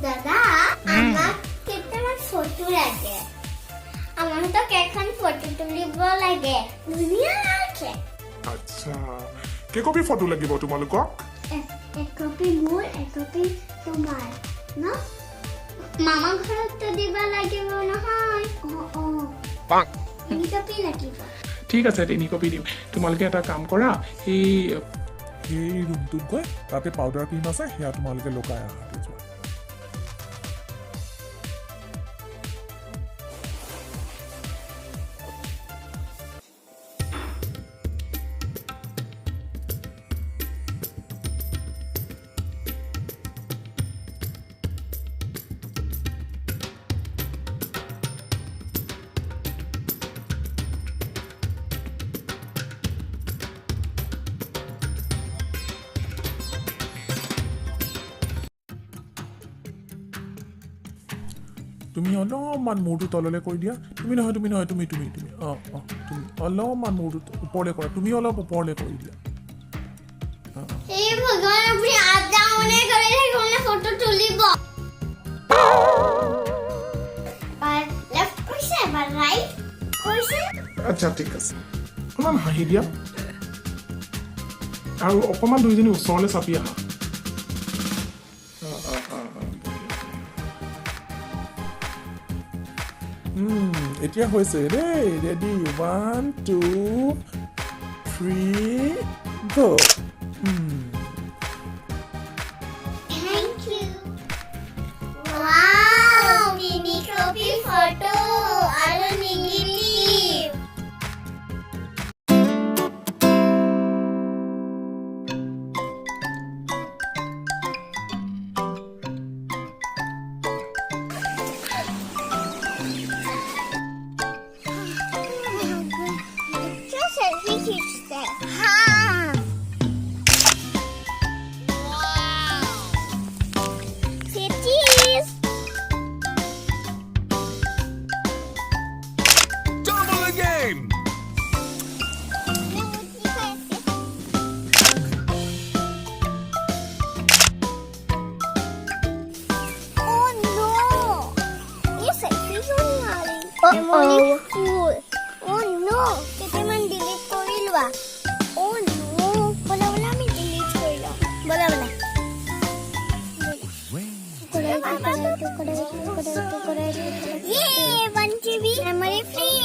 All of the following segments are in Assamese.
দাদা আমাক কেইটামান ফটো লাগে আমাৰ তো কেখন ফটো তুলিব লাগে ধুনীয়া লাগে আচ্ছা কে কপি ফটো লাগিব তোমালোকক এক কপি মোৰ এক কপি তোমাৰ ন মামা ঘৰত দিব লাগিব নহয় তিনি কপি লাগিব ঠিক আছে 3 কপি দিম তোমালোকে এটা কাম কৰা এই ৰুমটোত গৈ তাতে পাউডাৰ ক্ৰীম আছে সেয়া তোমালোকে লগাই আহা তুমি অলপমান মূৰটো তললৈ কৰি দিয়া তুমি নহয় তুমি অলপমান মূৰটো ওপৰলৈ কৰা তুমি অলপ ওপৰলৈ কৰি দিয়া এই ভগৱান আপুনি আদাউনে কৰি থাকিলে ফটো তুলিব বাই লেফট কৈছে বা ৰাইট কৈছে আচ্ছা ঠিক আছে অকণমান হাঁহি দিয়া আৰু অকণমান দুইজনী ওচৰলৈ চাপি আহা এতিয়া হৈছে দেই ready 1 2 3 go Thank you. Wow, mini copy photo. Aru negative. Just selfie खींचते हैं. हाँ. Cheese. Double the game! Oh no! ये selfie क्यों नहीं आ रही? Memory full. Oh no! कितने मन delete कर लूँगा? Oh no! बोला मैं delete कर लो. बोला. Yay! 1 GB memory free.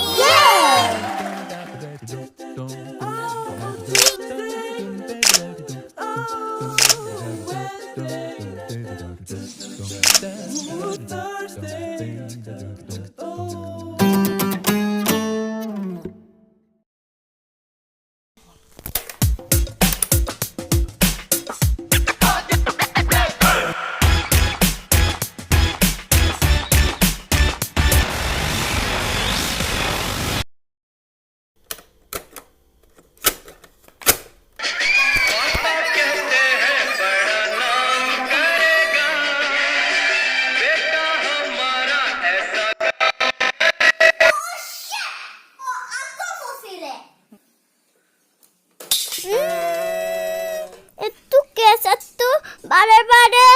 বাৰে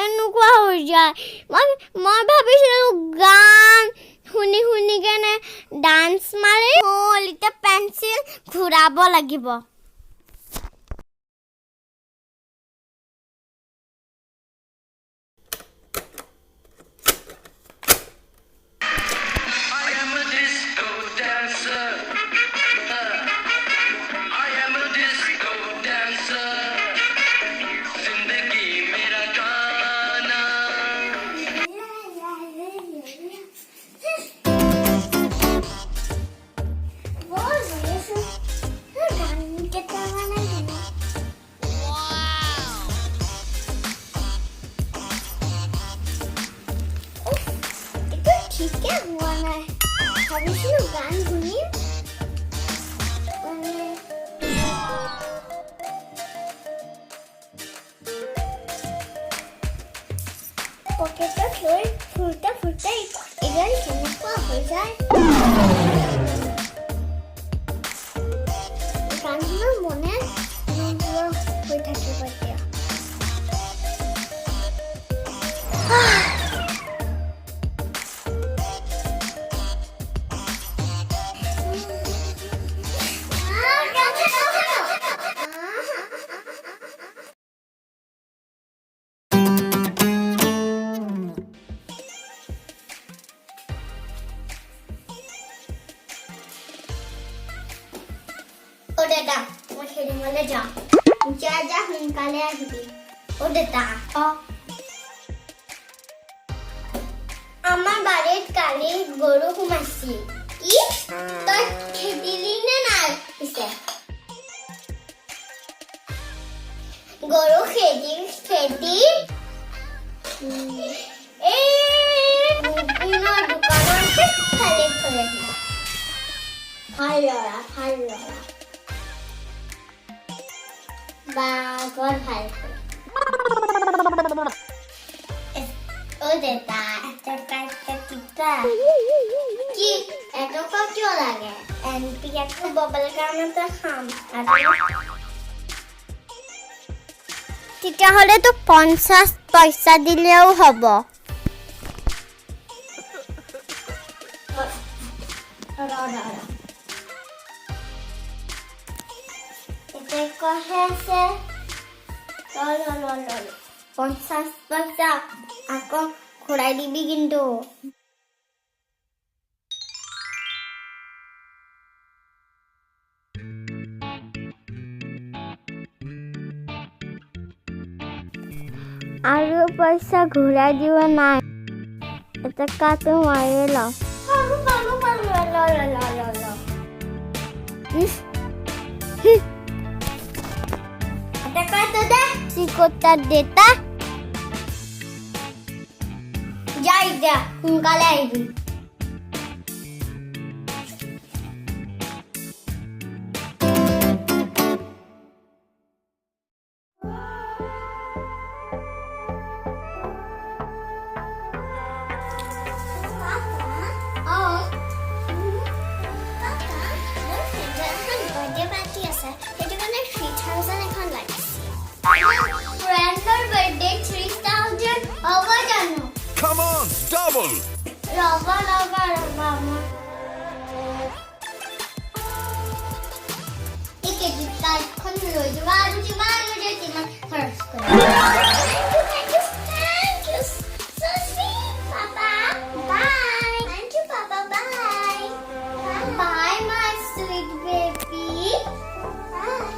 এনেকুৱা হৈ যায় মই ভাবিছিলো গান শুনি কেনে ডান্স মাৰি এতিয়া পেন্সিল ঘূৰাব লাগিব ঠিকে হোৱা নাই ভাবিছিলো গান শুনিম পকেটত লৈ ফুৰতে এডাল কেনেকুৱা হৈ যায় গানবোৰ মনে হৈ থাকিব এতিয়া দেতা মই খেলিবলৈ যাওঁ যা যা সোনকালে আহিবি দেতা আমাৰ বাৰীত কালি গৰু সোমাইছিল কি তই খেদিলি নে নাই পিছে গৰু খেদি দোকানত খালি থৈ ভাল ল'ৰা বৰ ভাল দেতা এটকা কি এটকা কিয় লাগে এনপিয়াটো ববল কাৰণতে খাম তেতিয়াহ'লেতো 50 পইচা দিলেও হ'ব কহে আছে 50 পইচা আকৌ ঘূৰাই দিবি কিন্তু আৰু পইচা ঘূৰাই দিব নাই এটা কাটো মাৰি লওঁ চিকটা দেতা যাই যা সোনকালে আহিবি Come on, double! Rava. Ike kita kon lojuan harus Thank you. So sweet, Papa. Bye. Thank you, Papa. Bye. Bye, my sweet baby. Bye.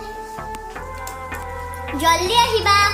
Jaldi ahiba.